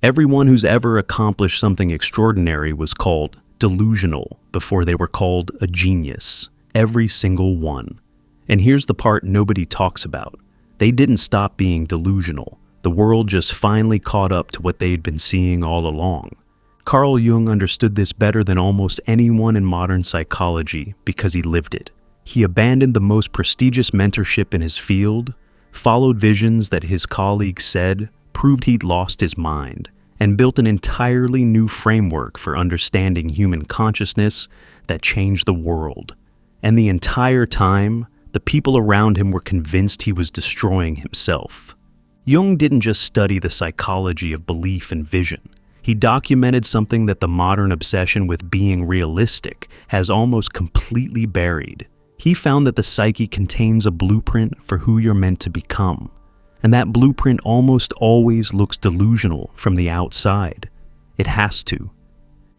Everyone who's ever accomplished something extraordinary was called delusional before they were called a genius. Every single one. And here's the part nobody talks about. They didn't stop being delusional. The world just finally caught up to what they'd been seeing all along. Carl Jung understood this better than almost anyone in modern psychology because he lived it. He abandoned the most prestigious mentorship in his field, followed visions that his colleagues said proved he'd lost his mind, and built an entirely new framework for understanding human consciousness that changed the world. And the entire time, the people around him were convinced he was destroying himself. Jung didn't just study the psychology of belief and vision. He documented something that the modern obsession with being realistic has almost completely buried. He found that the psyche contains a blueprint for who you're meant to become. And that blueprint almost always looks delusional from the outside. It has to.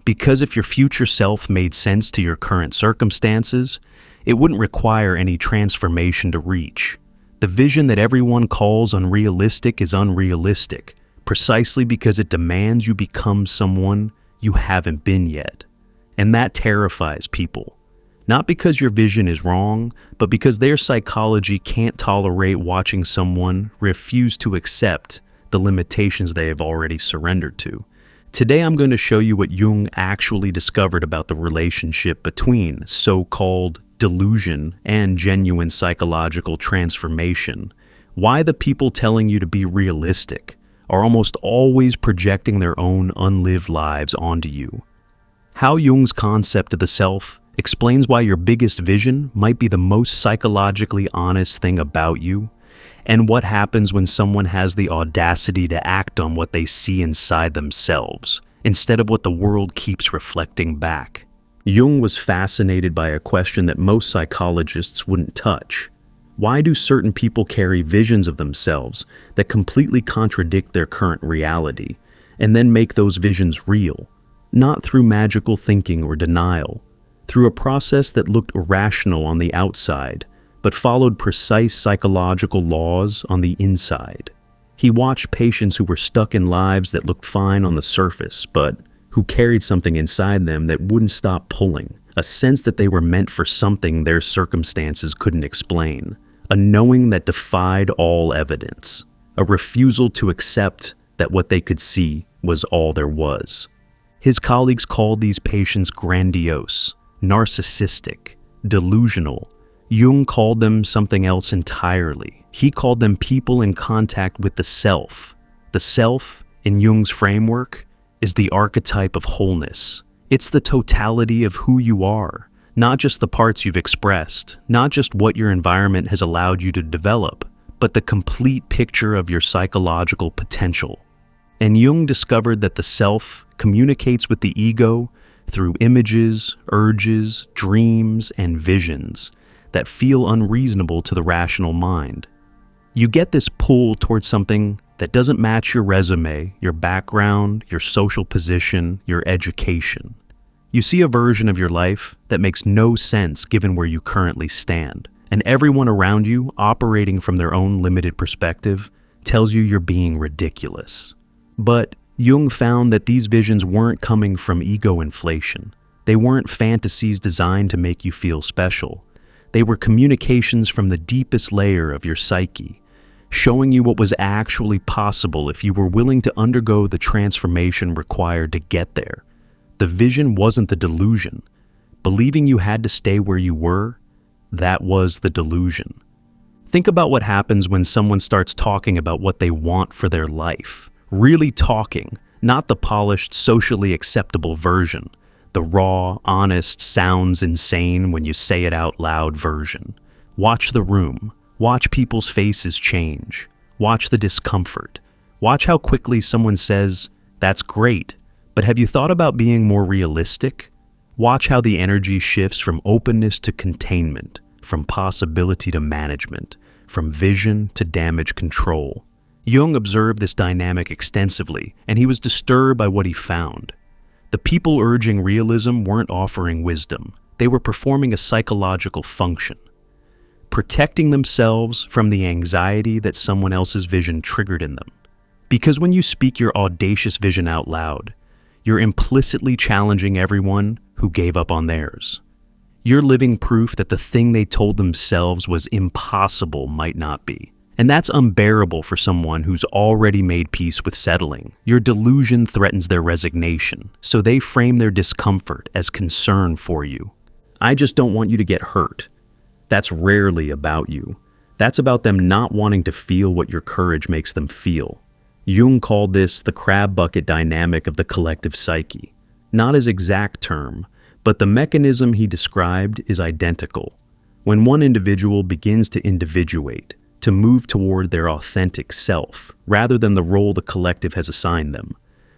Because if your future self made sense to your current circumstances, it wouldn't require any transformation to reach. The vision that everyone calls unrealistic is unrealistic, precisely because it demands you become someone you haven't been yet. And that terrifies people. Not because your vision is wrong, but because their psychology can't tolerate watching someone refuse to accept the limitations they have already surrendered to. Today I'm going to show you what Jung actually discovered about the relationship between so-called delusion and genuine psychological transformation. Why the people telling you to be realistic are almost always projecting their own unlived lives onto you. How Jung's concept of the self explains why your biggest vision might be the most psychologically honest thing about you, and what happens when someone has the audacity to act on what they see inside themselves, instead of what the world keeps reflecting back. Jung was fascinated by a question that most psychologists wouldn't touch. Why do certain people carry visions of themselves that completely contradict their current reality, and then make those visions real, not through magical thinking or denial, through a process that looked irrational on the outside, but followed precise psychological laws on the inside? He watched patients who were stuck in lives that looked fine on the surface, but who carried something inside them that wouldn't stop pulling, a sense that they were meant for something their circumstances couldn't explain, a knowing that defied all evidence, a refusal to accept that what they could see was all there was. His colleagues called these patients grandiose, narcissistic, delusional. Jung called them something else entirely. He called them people in contact with the self. The self, in Jung's framework, is the archetype of wholeness. It's the totality of who you are, not just the parts you've expressed, not just what your environment has allowed you to develop, but the complete picture of your psychological potential. And Jung discovered that the self communicates with the ego through images, urges, dreams, and visions that feel unreasonable to the rational mind. You get this pull towards something that doesn't match your resume, your background, your social position, your education. You see a version of your life that makes no sense given where you currently stand, and everyone around you, operating from their own limited perspective, tells you you're being ridiculous. But Jung found that these visions weren't coming from ego inflation. They weren't fantasies designed to make you feel special. They were communications from the deepest layer of your psyche, showing you what was actually possible if you were willing to undergo the transformation required to get there. The vision wasn't the delusion. Believing you had to stay where you were, that was the delusion. Think about what happens when someone starts talking about what they want for their life. Really talking, not the polished, socially acceptable version, the raw, honest, sounds insane when you say it out loud version. Watch the room. Watch people's faces change. Watch the discomfort. Watch how quickly someone says, "That's great, but have you thought about being more realistic?" Watch how the energy shifts from openness to containment, from possibility to management, from vision to damage control. Jung observed this dynamic extensively, and he was disturbed by what he found. The people urging realism weren't offering wisdom. They were performing a psychological function, protecting themselves from the anxiety that someone else's vision triggered in them, Because when you speak your audacious vision out loud, you're implicitly challenging everyone who gave up on theirs. You're living proof that the thing they told themselves was impossible might not be. And that's unbearable for someone who's already made peace with settling. Your delusion threatens their resignation, so they frame their discomfort as concern for you. I just don't want you to get hurt. That's rarely about you. That's about them not wanting to feel what your courage makes them feel. Jung called this the crab bucket dynamic of the collective psyche. Not his exact term, but the mechanism he described is identical. When one individual begins to individuate, to move toward their authentic self, rather than the role the collective has assigned them,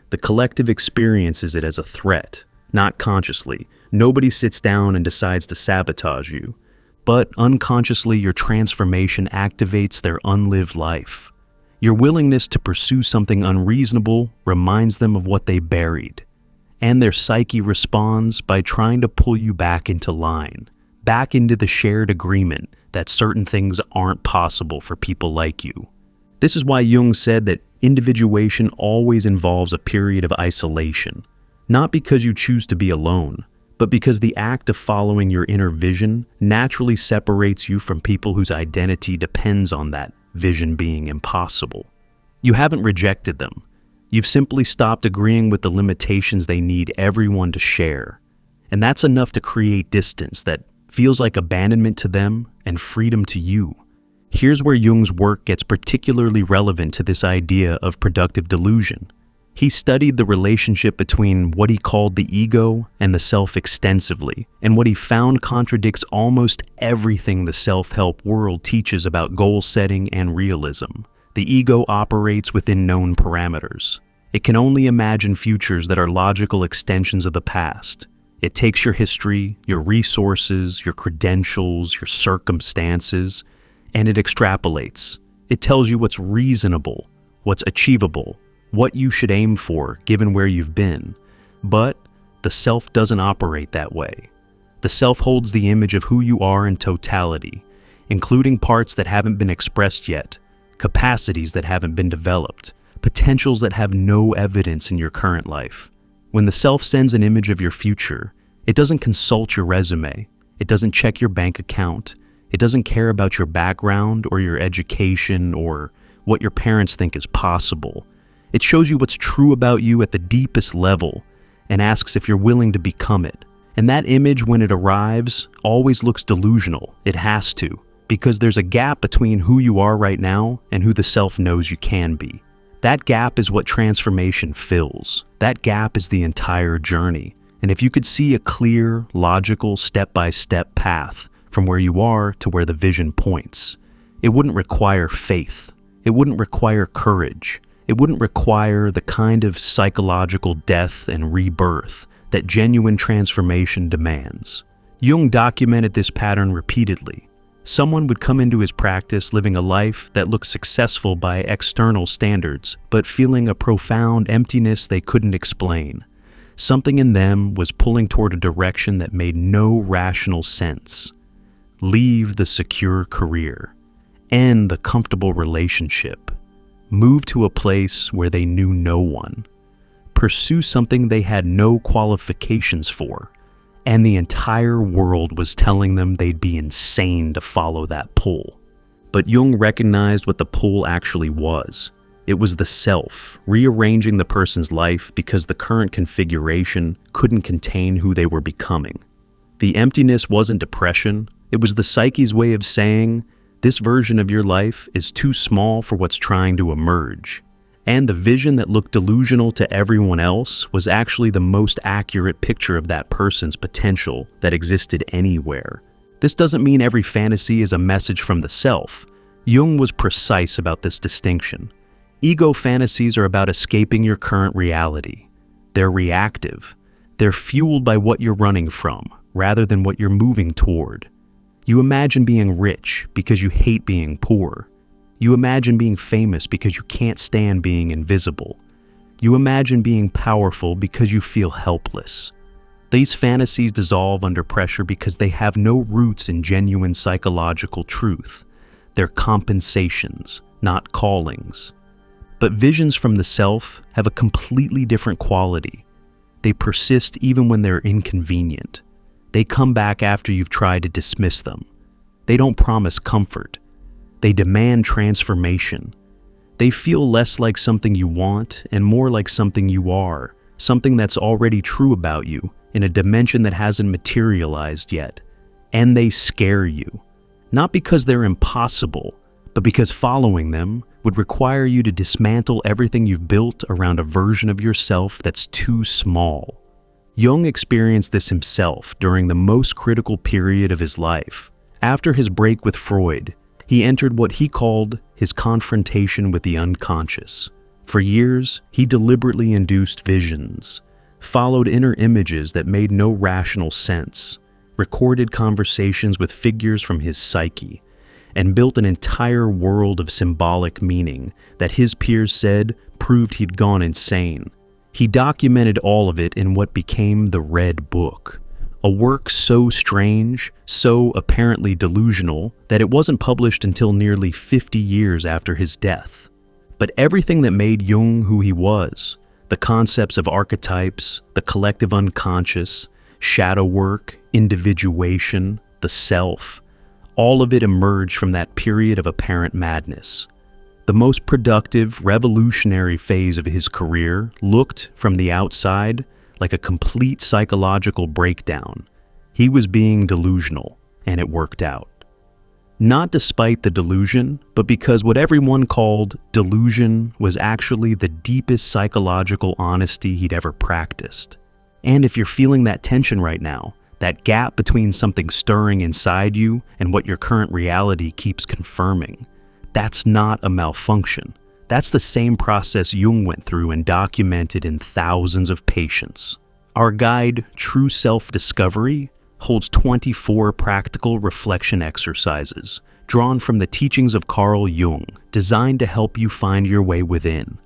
the collective experiences it as a threat, not consciously. Nobody sits down and decides to sabotage you, but unconsciously your transformation activates their unlived life. Your willingness to pursue something unreasonable reminds them of what they buried, and their psyche responds by trying to pull you back into line, back into the shared agreement that certain things aren't possible for people like you. This is why Jung said that individuation always involves a period of isolation, not because you choose to be alone, but because the act of following your inner vision naturally separates you from people whose identity depends on that vision being impossible. You haven't rejected them. You've simply stopped agreeing with the limitations they need everyone to share. And that's enough to create distance that feels like abandonment to them and freedom to you. Here's where Jung's work gets particularly relevant to this idea of productive delusion. He studied the relationship between what he called the ego and the self extensively, and what he found contradicts almost everything the self-help world teaches about goal setting and realism. The ego operates within known parameters. It can only imagine futures that are logical extensions of the past. It takes your history, your resources, your credentials, your circumstances, and it extrapolates. It tells you what's reasonable, what's achievable, what you should aim for given where you've been. But the self doesn't operate that way. The self holds the image of who you are in totality, including parts that haven't been expressed yet, capacities that haven't been developed, potentials that have no evidence in your current life. When the self sends an image of your future, it doesn't consult your resume, it doesn't check your bank account, it doesn't care about your background or your education or what your parents think is possible. It shows you what's true about you at the deepest level and asks if you're willing to become it. And that image, when it arrives, always looks delusional. It has to, because there's a gap between who you are right now and who the self knows you can be. That gap is what transformation fills. That gap is the entire journey. And if you could see a clear, logical, step-by-step path from where you are to where the vision points, it wouldn't require faith. It wouldn't require courage. It wouldn't require the kind of psychological death and rebirth that genuine transformation demands. Jung documented this pattern repeatedly. Someone would come into his practice living a life that looked successful by external standards, but feeling a profound emptiness they couldn't explain. Something in them was pulling toward a direction that made no rational sense. Leave the secure career. End the comfortable relationship. Move to a place where they knew no one. Pursue something they had no qualifications for. And the entire world was telling them they'd be insane to follow that pull. But Jung recognized what the pull actually was. It was the self, rearranging the person's life because the current configuration couldn't contain who they were becoming. The emptiness wasn't depression, it was the psyche's way of saying, this version of your life is too small for what's trying to emerge. And the vision that looked delusional to everyone else was actually the most accurate picture of that person's potential that existed anywhere. This doesn't mean every fantasy is a message from the self. Jung was precise about this distinction. Ego fantasies are about escaping your current reality. They're reactive. They're fueled by what you're running from, rather than what you're moving toward. You imagine being rich because you hate being poor. You imagine being famous because you can't stand being invisible. You imagine being powerful because you feel helpless. These fantasies dissolve under pressure because they have no roots in genuine psychological truth. They're compensations, not callings. But visions from the self have a completely different quality. They persist even when they're inconvenient. They come back after you've tried to dismiss them. They don't promise comfort. They demand transformation. They feel less like something you want and more like something you are, something that's already true about you in a dimension that hasn't materialized yet. And they scare you. Not because they're impossible, but because following them would require you to dismantle everything you've built around a version of yourself that's too small. Jung experienced this himself during the most critical period of his life. After his break with Freud, he entered what he called his confrontation with the unconscious. For years, he deliberately induced visions, followed inner images that made no rational sense, recorded conversations with figures from his psyche, and built an entire world of symbolic meaning that his peers said proved he'd gone insane. He documented all of it in what became the Red Book, a work so strange, so apparently delusional, that it wasn't published until nearly 50 years after his death. But everything that made Jung who he was, the concepts of archetypes, the collective unconscious, shadow work, individuation, the self, all of it emerged from that period of apparent madness. The most productive, revolutionary phase of his career looked, from the outside, like a complete psychological breakdown. He was being delusional, and it worked out. Not despite the delusion, but because what everyone called delusion was actually the deepest psychological honesty he'd ever practiced. And if you're feeling that tension right now, that gap between something stirring inside you and what your current reality keeps confirming, that's not a malfunction. That's the same process Jung went through and documented in thousands of patients. Our guide, True Self-Discovery, holds 24 practical reflection exercises drawn from the teachings of Carl Jung, designed to help you find your way within.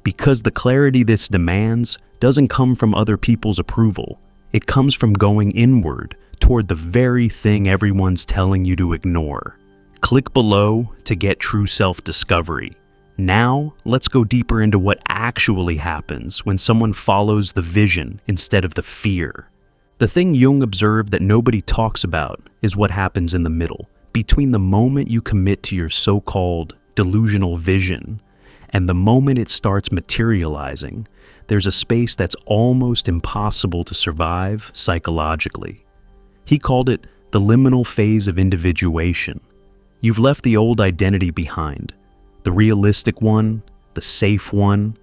Because the clarity this demands doesn't come from other people's approval. It comes from going inward toward the very thing everyone's telling you to ignore. Click below to get True Self-Discovery. Now, let's go deeper into what actually happens when someone follows the vision instead of the fear. The thing Jung observed that nobody talks about is what happens in the middle, between the moment you commit to your so-called delusional vision and the moment it starts materializing. There's a space that's almost impossible to survive psychologically. He called it the liminal phase of individuation. You've left the old identity behind, the realistic one, the safe one,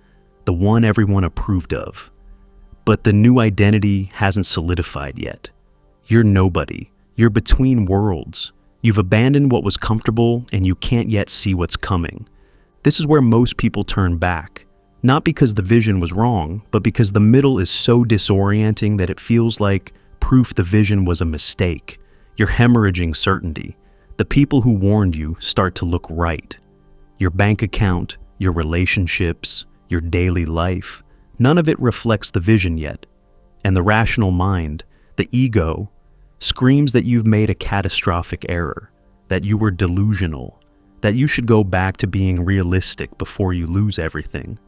the one everyone approved of. But the new identity hasn't solidified yet. You're nobody. You're between worlds. You've abandoned what was comfortable and you can't yet see what's coming. This is where most people turn back. Not because the vision was wrong, but because the middle is so disorienting that it feels like proof the vision was a mistake. You're hemorrhaging certainty. The people who warned you start to look right. Your bank account, your relationships, your daily life, none of it reflects the vision yet. And the rational mind, the ego, screams that you've made a catastrophic error, that you were delusional, that you should go back to being realistic before you lose everything.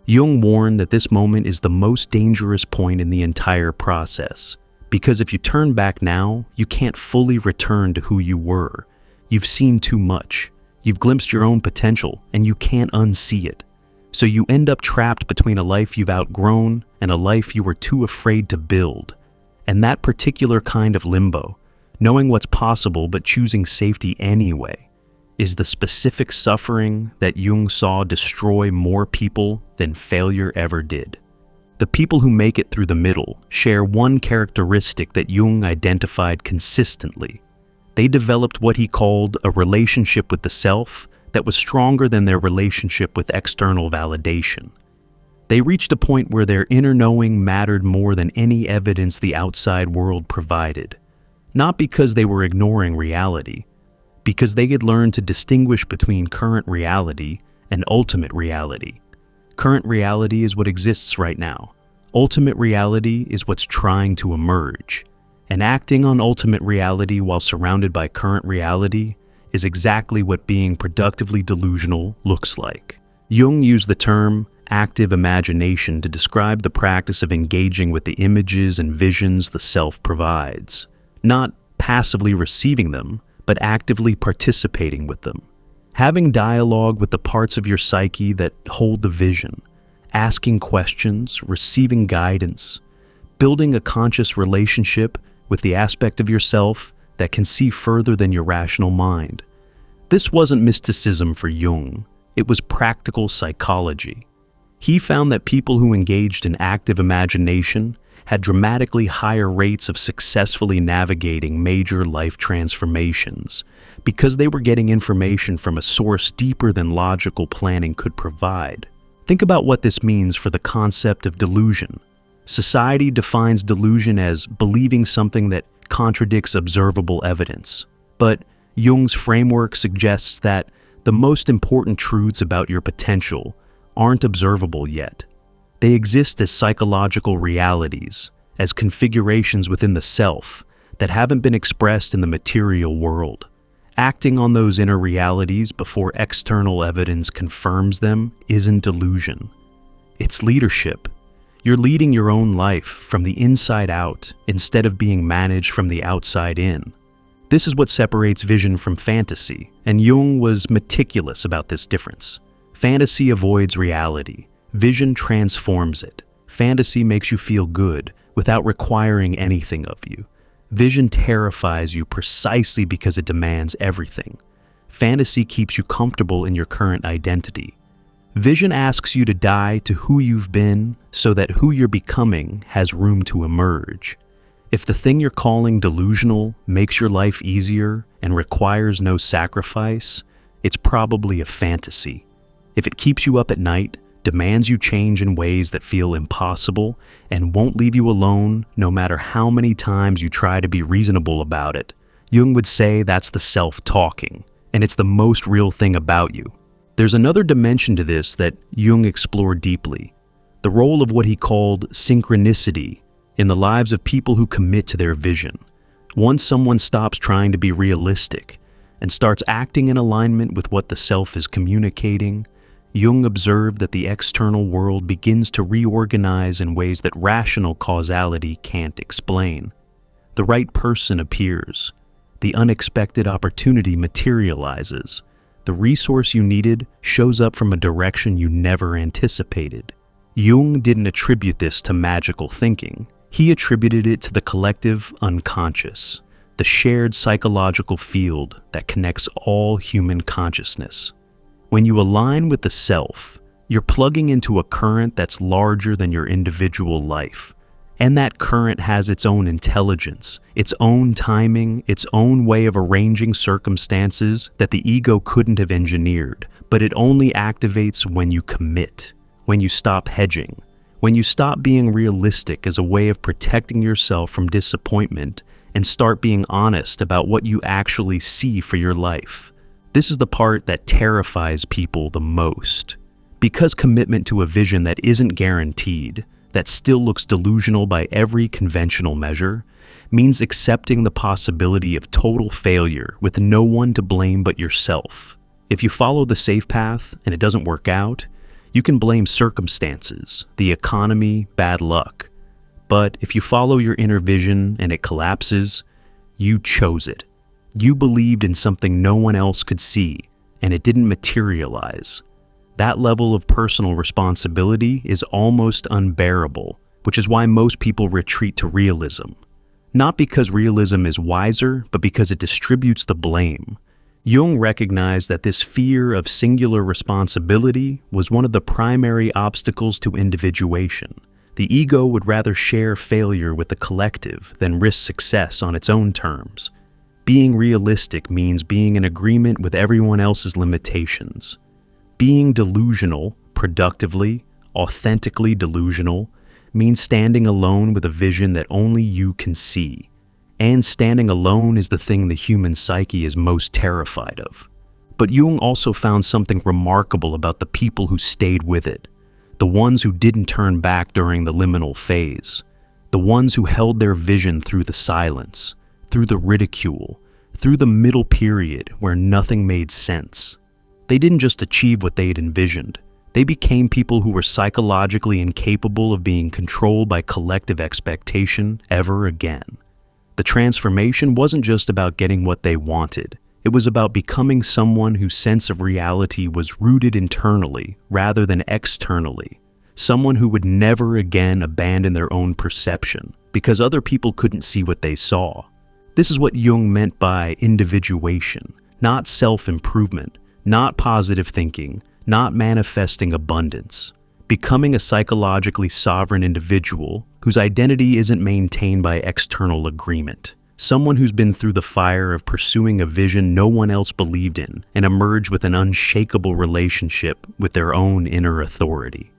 Jung warned that this moment is the most dangerous point in the entire process, because if you turn back now, you can't fully return to who you were. You've seen too much. You've glimpsed your own potential, and you can't unsee it. So you end up trapped between a life you've outgrown and a life you were too afraid to build. And that particular kind of limbo, knowing what's possible but choosing safety anyway, is the specific suffering that Jung saw destroy more people than failure ever did. The people who make it through the middle share one characteristic that Jung identified consistently. They developed what he called a relationship with the self that was stronger than their relationship with external validation. They reached a point where their inner knowing mattered more than any evidence the outside world provided, not because they were ignoring reality, because they had learned to distinguish between current reality and ultimate reality. Current reality is what exists right now. Ultimate reality is what's trying to emerge. And acting on ultimate reality while surrounded by current reality is exactly what being productively delusional looks like. Jung used the term active imagination to describe the practice of engaging with the images and visions the self provides, not passively receiving them, but actively participating with them. Having dialogue with the parts of your psyche that hold the vision, asking questions, receiving guidance, building a conscious relationship with the aspect of yourself that can see further than your rational mind. This wasn't mysticism for Jung, it was practical psychology. He found that people who engaged in active imagination had dramatically higher rates of successfully navigating major life transformations because they were getting information from a source deeper than logical planning could provide. Think about what this means for the concept of delusion. Society defines delusion as believing something that contradicts observable evidence. But Jung's framework suggests that the most important truths about your potential aren't observable yet. They exist as psychological realities, as configurations within the self that haven't been expressed in the material world. Acting on those inner realities before external evidence confirms them isn't delusion. It's leadership. You're leading your own life from the inside out instead of being managed from the outside in. This is what separates vision from fantasy, and Jung was meticulous about this difference. Fantasy avoids reality. Vision transforms it. Fantasy makes you feel good without requiring anything of you. Vision terrifies you precisely because it demands everything. Fantasy keeps you comfortable in your current identity. Vision asks you to die to who you've been so that who you're becoming has room to emerge. If the thing you're calling delusional makes your life easier and requires no sacrifice, it's probably a fantasy. If it keeps you up at night, demands you change in ways that feel impossible, and won't leave you alone no matter how many times you try to be reasonable about it, Jung would say that's the self talking, and it's the most real thing about you. There's another dimension to this that Jung explored deeply, the role of what he called synchronicity in the lives of people who commit to their vision. Once someone stops trying to be realistic and starts acting in alignment with what the self is communicating, Jung observed that the external world begins to reorganize in ways that rational causality can't explain. The right person appears. The unexpected opportunity materializes. The resource you needed shows up from a direction you never anticipated. Jung didn't attribute this to magical thinking. He attributed it to the collective unconscious, the shared psychological field that connects all human consciousness. When you align with the self, you're plugging into a current that's larger than your individual life. And that current has its own intelligence, its own timing, its own way of arranging circumstances that the ego couldn't have engineered, but it only activates when you commit, when you stop hedging, when you stop being realistic as a way of protecting yourself from disappointment and start being honest about what you actually see for your life. This is the part that terrifies people the most. Because commitment to a vision that isn't guaranteed, that still looks delusional by every conventional measure, means accepting the possibility of total failure with no one to blame but yourself. If you follow the safe path and it doesn't work out, you can blame circumstances, the economy, bad luck. But if you follow your inner vision and it collapses, you chose it. You believed in something no one else could see, and it didn't materialize. That level of personal responsibility is almost unbearable, which is why most people retreat to realism. Not because realism is wiser, but because it distributes the blame. Jung recognized that this fear of singular responsibility was one of the primary obstacles to individuation. The ego would rather share failure with the collective than risk success on its own terms. Being realistic means being in agreement with everyone else's limitations. Being delusional, productively, authentically delusional, means standing alone with a vision that only you can see. And standing alone is the thing the human psyche is most terrified of. But Jung also found something remarkable about the people who stayed with it, the ones who didn't turn back during the liminal phase, the ones who held their vision through the silence, through the ridicule, through the middle period where nothing made sense. They didn't just achieve what they had envisioned, They became people who were psychologically incapable of being controlled by collective expectation ever again. The transformation wasn't just about getting what they wanted. It was about becoming someone whose sense of reality was rooted internally rather than externally. Someone who would never again abandon their own perception because other people couldn't see what they saw. This is what Jung meant by individuation, not self-improvement, not positive thinking, not manifesting abundance. Becoming a psychologically sovereign individual whose identity isn't maintained by external agreement. Someone who's been through the fire of pursuing a vision no one else believed in and emerged with an unshakable relationship with their own inner authority.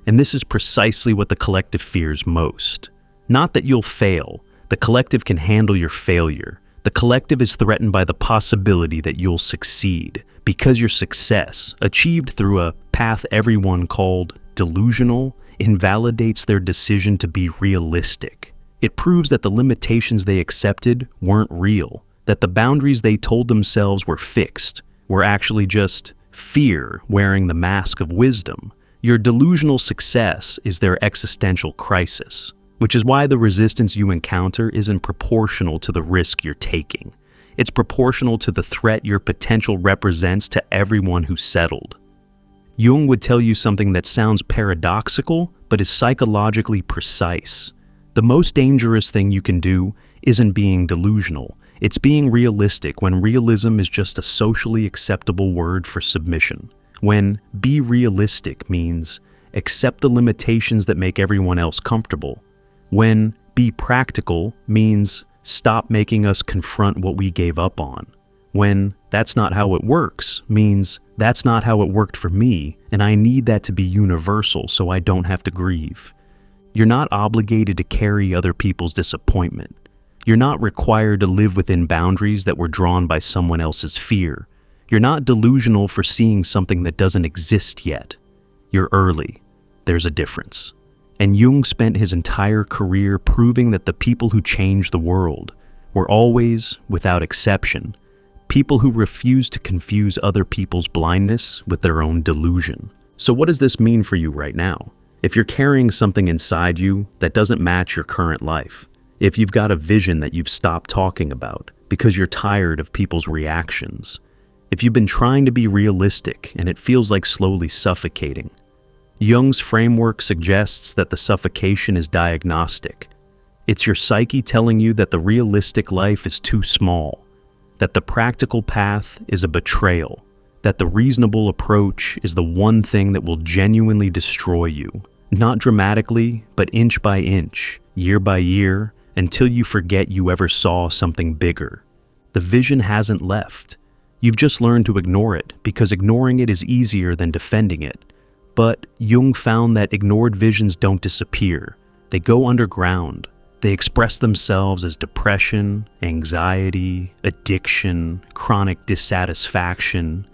And this is precisely what the collective fears most. Not that you'll fail. The collective can handle your failure. The collective is threatened by the possibility that you'll succeed, because your success, achieved through a path everyone called delusional, invalidates their decision to be realistic. It proves that the limitations they accepted weren't real, that the boundaries they told themselves were fixed, were actually just fear wearing the mask of wisdom. Your delusional success is their existential crisis, which is why the resistance you encounter isn't proportional to the risk you're taking. It's proportional to the threat your potential represents to everyone who's settled. Jung would tell you something that sounds paradoxical, but is psychologically precise. The most dangerous thing you can do isn't being delusional. It's being realistic when realism is just a socially acceptable word for submission. When be realistic means accept the limitations that make everyone else comfortable. When be practical means stop making us confront what we gave up on. When that's not how it works means that's not how it worked for me, and I need that to be universal so I don't have to grieve. You're not obligated to carry other people's disappointment. You're not required to live within boundaries that were drawn by someone else's fear. You're not delusional for seeing something that doesn't exist yet. You're early. There's a difference. And Jung spent his entire career proving that the people who changed the world were always, without exception, people who refused to confuse other people's blindness with their own delusion. So what does this mean for you right now? If you're carrying something inside you that doesn't match your current life, if you've got a vision that you've stopped talking about because you're tired of people's reactions, if you've been trying to be realistic and it feels like slowly suffocating, Jung's framework suggests that the suffocation is diagnostic. It's your psyche telling you that the realistic life is too small, that the practical path is a betrayal, that the reasonable approach is the one thing that will genuinely destroy you, not dramatically, but inch by inch, year by year, until you forget you ever saw something bigger. The vision hasn't left. You've just learned to ignore it because ignoring it is easier than defending it. But Jung found that ignored visions don't disappear. They go underground. They express themselves as depression, anxiety, addiction, chronic dissatisfaction,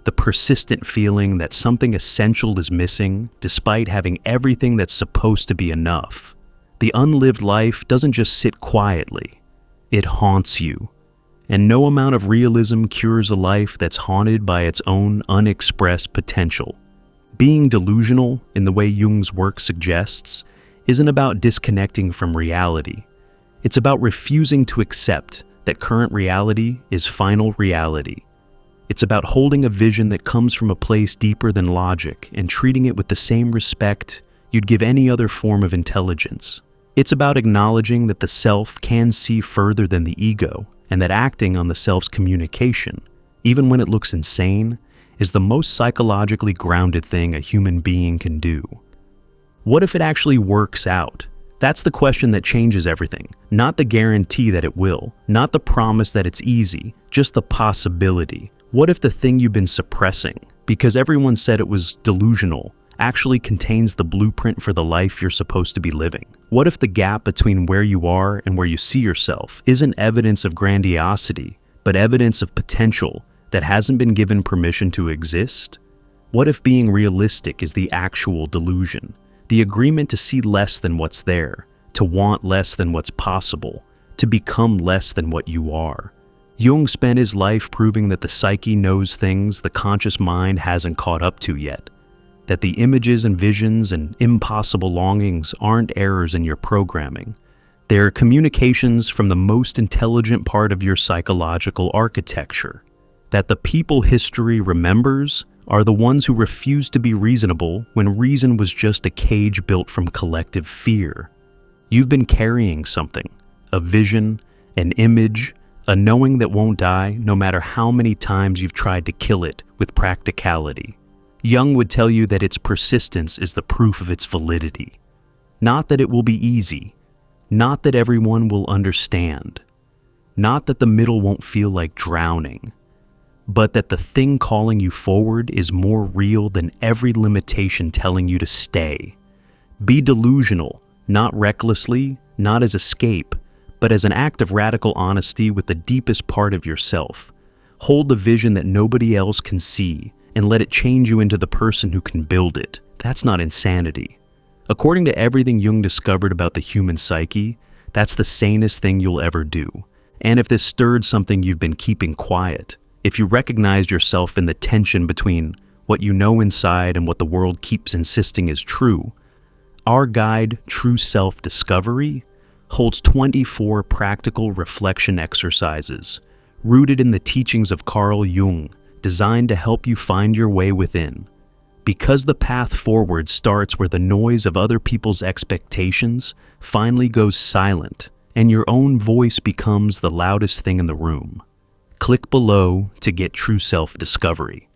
the persistent feeling that something essential is missing despite having everything that's supposed to be enough. The unlived life doesn't just sit quietly. It haunts you. And no amount of realism cures a life that's haunted by its own unexpressed potential. Being delusional, in the way Jung's work suggests, isn't about disconnecting from reality. It's about refusing to accept that current reality is final reality. It's about holding a vision that comes from a place deeper than logic and treating it with the same respect you'd give any other form of intelligence. It's about acknowledging that the self can see further than the ego, and that acting on the self's communication, even when it looks insane, is the most psychologically grounded thing a human being can do. What if it actually works out? That's the question that changes everything, not the guarantee that it will, not the promise that it's easy, just the possibility. What if the thing you've been suppressing, because everyone said it was delusional, actually contains the blueprint for the life you're supposed to be living? What if the gap between where you are and where you see yourself isn't evidence of grandiosity, but evidence of potential that hasn't been given permission to exist? What if being realistic is the actual delusion, the agreement to see less than what's there, to want less than what's possible, to become less than what you are? Jung spent his life proving that the psyche knows things the conscious mind hasn't caught up to yet, that the images and visions and impossible longings aren't errors in your programming. They're communications from the most intelligent part of your psychological architecture. That the people history remembers are the ones who refused to be reasonable when reason was just a cage built from collective fear. You've been carrying something, a vision, an image, a knowing that won't die no matter how many times you've tried to kill it with practicality. Jung would tell you that its persistence is the proof of its validity. Not that it will be easy, not that everyone will understand, not that the middle won't feel like drowning, but that the thing calling you forward is more real than every limitation telling you to stay. Be delusional, not recklessly, not as escape, but as an act of radical honesty with the deepest part of yourself. Hold the vision that nobody else can see and let it change you into the person who can build it. That's not insanity. According to everything Jung discovered about the human psyche, that's the sanest thing you'll ever do. And if this stirred something you've been keeping quiet, if you recognized yourself in the tension between what you know inside and what the world keeps insisting is true, our guide, True Self-Discovery, holds 24 practical reflection exercises rooted in the teachings of Carl Jung, designed to help you find your way within. Because the path forward starts where the noise of other people's expectations finally goes silent and your own voice becomes the loudest thing in the room. Click below to get True Self-Discovery.